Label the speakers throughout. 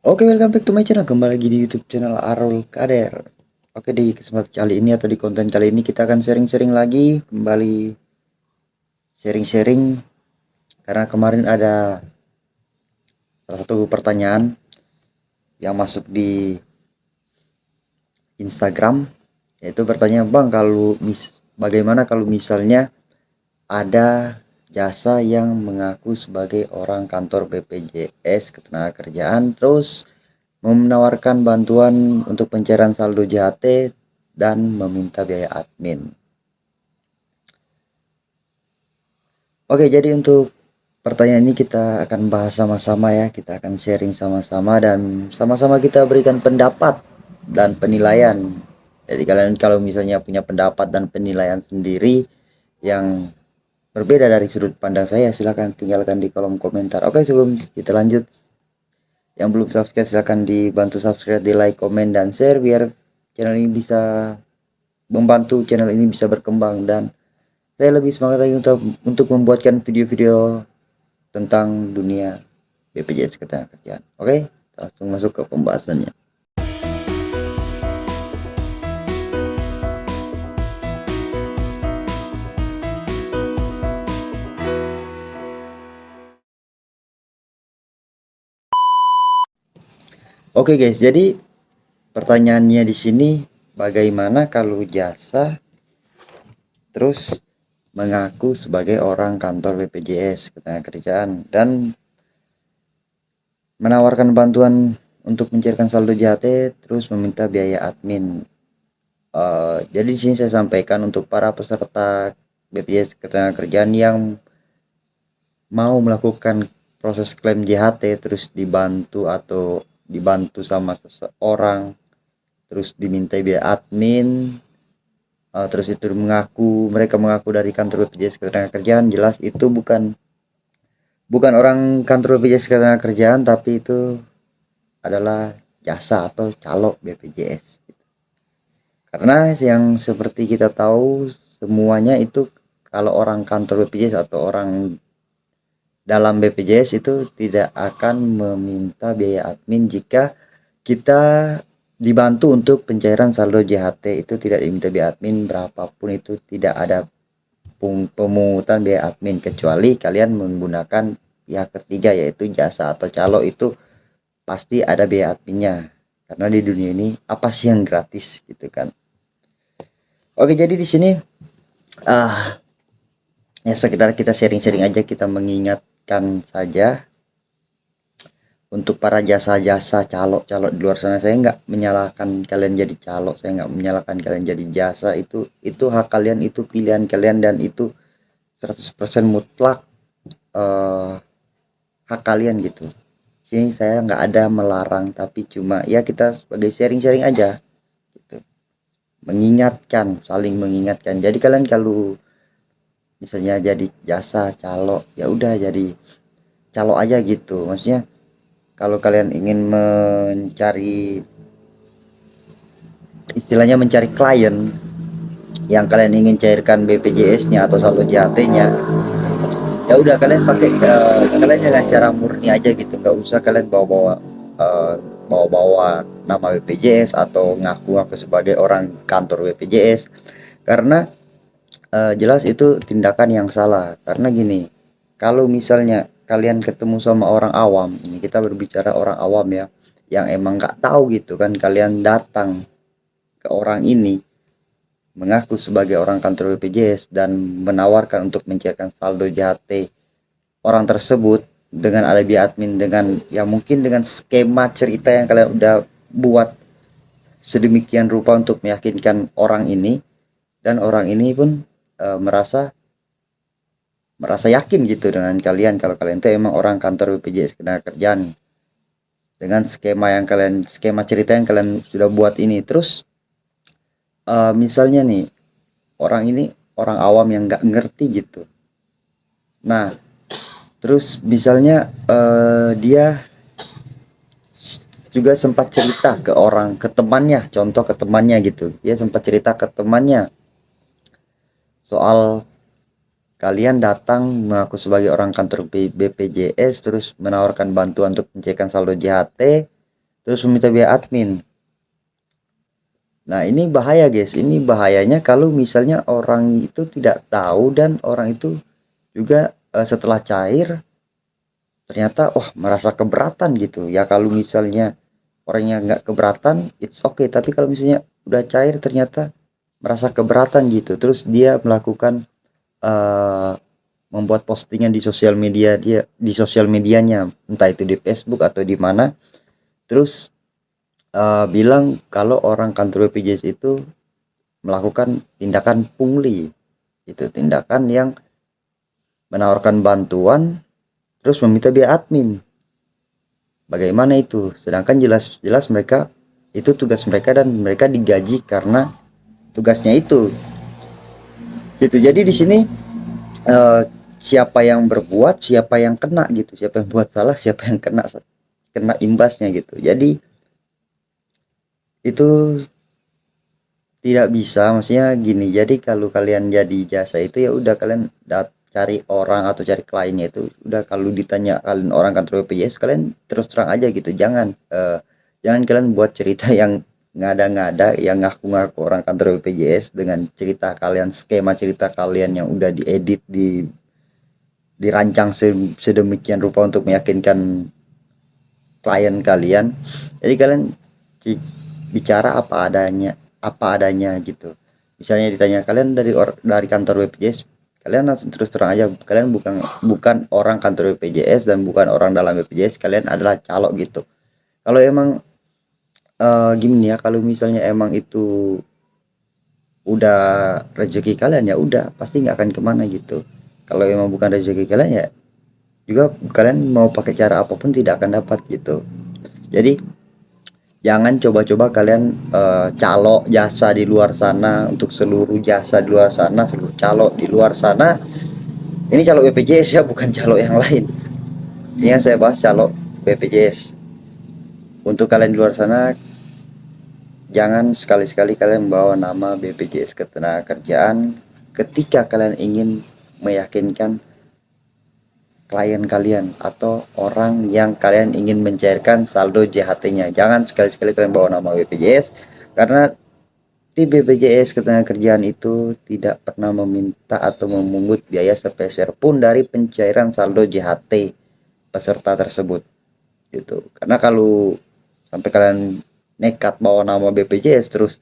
Speaker 1: Oke, welcome back to my channel. Kembali lagi di YouTube channel Arul Kader. Oke, di kesempatan kali ini atau di konten kali ini kita akan sharing-sharing lagi, kembali sharing-sharing karena kemarin ada salah satu pertanyaan yang masuk di Instagram, yaitu bertanya, "Bang, bagaimana kalau misalnya ada jasa yang mengaku sebagai orang kantor BPJS Ketenagakerjaan terus menawarkan bantuan untuk pencairan saldo JHT dan meminta biaya admin." Oke, jadi untuk pertanyaan ini kita akan bahas sama-sama ya. Kita akan sharing sama-sama dan sama-sama kita berikan pendapat dan penilaian. Jadi kalian kalau misalnya punya pendapat dan penilaian sendiri yang berbeda dari sudut pandang saya, silahkan tinggalkan di kolom komentar. Oke, sebelum kita lanjut, yang belum subscribe silahkan dibantu subscribe, di like, komen, dan share biar channel ini bisa membantu channel ini bisa berkembang dan saya lebih semangat lagi untuk membuatkan video-video tentang dunia BPJS Ketenagakerjaan. Oke, langsung masuk ke pembahasannya. Oke guys, jadi pertanyaannya di sini, bagaimana kalau jasa terus mengaku sebagai orang kantor BPJS Ketenagakerjaan dan menawarkan bantuan untuk mencairkan saldo JHT terus meminta biaya admin. Jadi di sini saya sampaikan untuk para peserta BPJS Ketenagakerjaan yang mau melakukan proses klaim JHT terus dibantu sama seseorang terus diminta biaya admin, terus itu mereka mengaku dari kantor BPJS Ketenagakerjaan, jelas itu bukan orang kantor BPJS Ketenagakerjaan, tapi itu adalah jasa atau calo BPJS. Karena yang seperti kita tahu semuanya itu, kalau orang kantor BPJS atau orang dalam BPJS itu tidak akan meminta biaya admin jika kita dibantu untuk pencairan saldo JHT, itu tidak diminta biaya admin berapapun, itu tidak ada pemungutan biaya admin kecuali kalian menggunakan pihak ketiga yaitu jasa atau calo, itu pasti ada biaya adminnya karena di dunia ini apa sih yang gratis gitu kan. Oke, jadi di sini ya sekedar kita sharing-sharing aja, kita mengingatkan saja untuk para jasa-jasa calo-calo di luar sana. Saya nggak menyalahkan kalian jadi calo, saya nggak menyalahkan kalian jadi jasa, itu hak kalian, itu pilihan kalian, dan itu 100% mutlak hak kalian gitu. Sini saya nggak ada melarang, tapi cuma ya kita sebagai sharing-sharing aja gitu. Mengingatkan, saling mengingatkan. Jadi kalian kalau misalnya jadi jasa calo, ya udah jadi calo aja gitu. Maksudnya kalau kalian ingin mencari, istilahnya mencari klien yang kalian ingin cairkan BPJS-nya atau saldo JHT-nya, ya udah kalian pakai kalian dengan cara murni aja gitu, nggak usah kalian bawa-bawa nama BPJS atau ngaku-ngaku sebagai orang kantor BPJS, karena jelas itu tindakan yang salah. Karena gini, kalau misalnya kalian ketemu sama orang awam, ini kita berbicara orang awam ya, yang emang nggak tahu gitu kan, kalian datang ke orang ini mengaku sebagai orang kantor BPJS dan menawarkan untuk mencairkan saldo JHT orang tersebut dengan alibi admin, dengan ya mungkin dengan skema cerita yang kalian udah buat sedemikian rupa untuk meyakinkan orang ini, dan orang ini pun merasa yakin gitu dengan kalian kalau kalian itu emang orang kantor BPJS Ketenagakerjaan dengan skema cerita yang kalian sudah buat ini. Terus misalnya nih, orang ini orang awam yang nggak ngerti gitu. Nah, terus misalnya dia juga sempat cerita ke temannya, contoh ke temannya gitu, dia sempat cerita ke temannya soal kalian datang mengaku sebagai orang kantor BPJS terus menawarkan bantuan untuk mencairkan saldo JHT, terus meminta biaya admin. Nah, ini bahaya guys, ini bahayanya kalau misalnya orang itu tidak tahu dan orang itu juga setelah cair ternyata merasa keberatan gitu ya. Kalau misalnya orangnya nggak keberatan it's okay, tapi kalau misalnya udah cair ternyata merasa keberatan gitu, terus dia melakukan eh, membuat postingan di sosial media dia, di sosial medianya, entah itu di Facebook atau di mana, terus bilang kalau orang kantor BPJS itu melakukan tindakan pungli, itu tindakan yang menawarkan bantuan terus meminta biaya admin. Bagaimana itu? Sedangkan jelas-jelas mereka itu tugas mereka dan mereka digaji karena tugasnya itu. Gitu. Jadi di sini eh, siapa yang berbuat, siapa yang kena gitu. Siapa yang buat salah, siapa yang kena imbasnya gitu. Jadi itu tidak bisa, maksudnya gini. Jadi kalau kalian jadi jasa itu ya udah kalian cari orang atau cari kliennya itu udah, kalau ditanya kalian orang kantor BPJS kalian terus terang aja gitu. Jangan kalian buat cerita yang ngada-ngada, yang ngaku-ngaku orang kantor BPJS dengan cerita kalian, skema cerita kalian yang udah diedit, dirancang sedemikian rupa untuk meyakinkan klien kalian. Jadi kalian bicara apa adanya gitu. Misalnya ditanya kalian dari kantor BPJS, kalian langsung terus terang aja kalian bukan orang kantor BPJS dan bukan orang dalam BPJS, kalian adalah calok gitu. Kalau emang gini ya, kalau misalnya emang itu udah rezeki kalian ya udah pasti nggak akan kemana gitu. Kalau emang bukan rezeki kalian ya juga kalian mau pakai cara apapun tidak akan dapat gitu. Jadi jangan coba-coba kalian calo jasa di luar sana, untuk seluruh jasa di luar sana, seluruh calo di luar sana. Ini calo BPJS ya, bukan calo yang lain. Ini yang saya bahas calo BPJS. Untuk kalian di luar sana, jangan sekali-sekali kalian membawa nama BPJS Ketenagakerjaan ketika kalian ingin meyakinkan klien kalian atau orang yang kalian ingin mencairkan saldo JHT-nya. Jangan sekali-sekali kalian bawa nama BPJS, karena di BPJS Ketenagakerjaan itu tidak pernah meminta atau memungut biaya sepeser pun dari pencairan saldo JHT peserta tersebut gitu. Karena kalau sampai kalian nekat bawa nama BPJS terus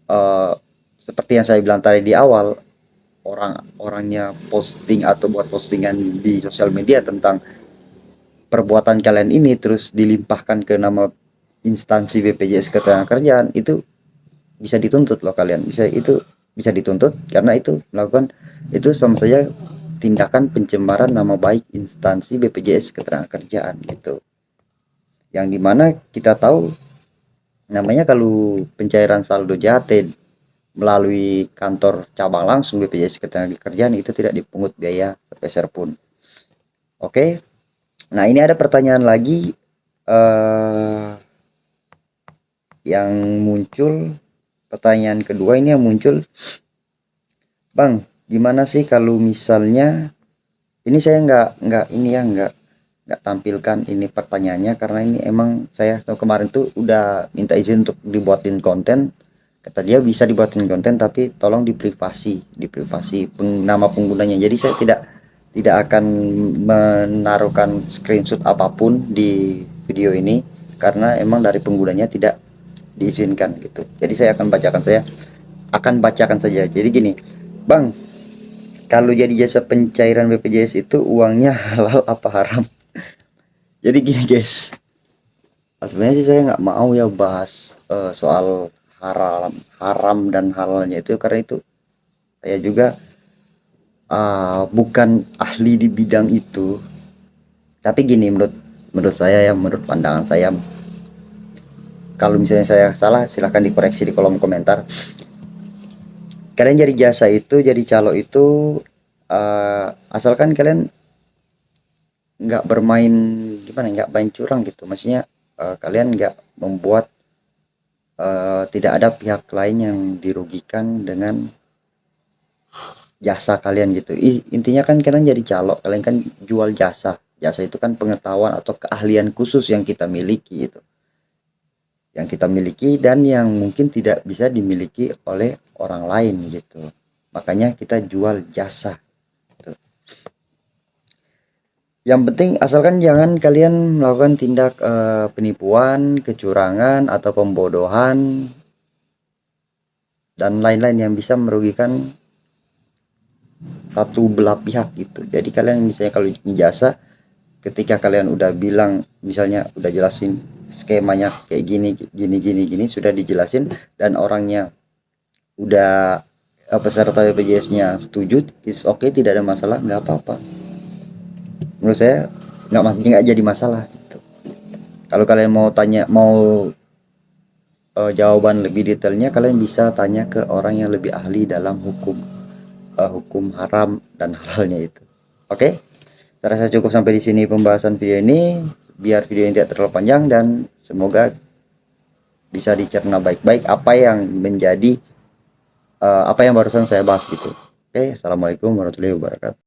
Speaker 1: eh, seperti yang saya bilang tadi di awal, orang-orangnya posting atau buat postingan di sosial media tentang perbuatan kalian ini terus dilimpahkan ke nama instansi BPJS Ketenagakerjaan, itu bisa dituntut loh kalian. Bisa dituntut karena itu melakukan, itu sama saja tindakan pencemaran nama baik instansi BPJS Ketenagakerjaan gitu. Yang dimana kita tahu namanya kalau pencairan saldo JHT melalui kantor cabang langsung BPJS Ketenagakerjaan itu tidak dipungut biaya sepeser pun. Oke. Nah, ini ada pertanyaan lagi yang muncul. Pertanyaan kedua ini yang muncul, Bang, gimana sih kalau misalnya ini, saya nggak tampilkan ini pertanyaannya karena ini emang saya kemarin tuh udah minta izin untuk dibuatin konten. Kata dia bisa dibuatin konten tapi tolong diprivasi nama penggunanya. Jadi saya tidak akan menaruhkan screenshot apapun di video ini karena emang dari penggunanya tidak diizinkan gitu. Jadi saya akan bacakan saja. Jadi gini, Bang, kalau jadi jasa pencairan BPJS itu uangnya halal apa haram? Jadi gini guys, sebenarnya sih saya nggak mau ya bahas soal haram dan halalnya itu, karena itu saya juga bukan ahli di bidang itu. Tapi gini, menurut saya ya, menurut pandangan saya, kalau misalnya saya salah silahkan dikoreksi di kolom komentar. Kalian jadi jasa itu, jadi calo itu, asalkan kalian nggak bermain, gimana, nggak main curang gitu. Maksudnya kalian nggak membuat tidak ada pihak lain yang dirugikan dengan jasa kalian gitu. Intinya kan kalian jadi calo, kalian kan jual jasa. Jasa itu kan pengetahuan atau keahlian khusus yang kita miliki gitu. yang kita miliki dan yang mungkin tidak bisa dimiliki oleh orang lain gitu. Makanya kita jual jasa gitu. Yang penting asalkan jangan kalian melakukan tindak penipuan, kecurangan atau pembodohan dan lain-lain yang bisa merugikan satu belah pihak gitu. Jadi kalian misalnya kalau ini jasa, ketika kalian udah bilang, misalnya udah jelasin skemanya kayak gini sudah dijelasin dan orangnya udah peserta BPJS-nya setuju, is okay, tidak ada masalah, nggak apa-apa. Menurut saya nggak jadi masalah gitu. Kalau kalian mau tanya, mau jawaban lebih detailnya, kalian bisa tanya ke orang yang lebih ahli dalam hukum haram dan halalnya itu. Oke, saya rasa cukup sampai di sini pembahasan video ini, biar video ini tidak terlalu panjang dan semoga bisa dicerna baik-baik apa yang menjadi apa yang barusan saya bahas gitu. Oke, assalamualaikum warahmatullahi wabarakatuh.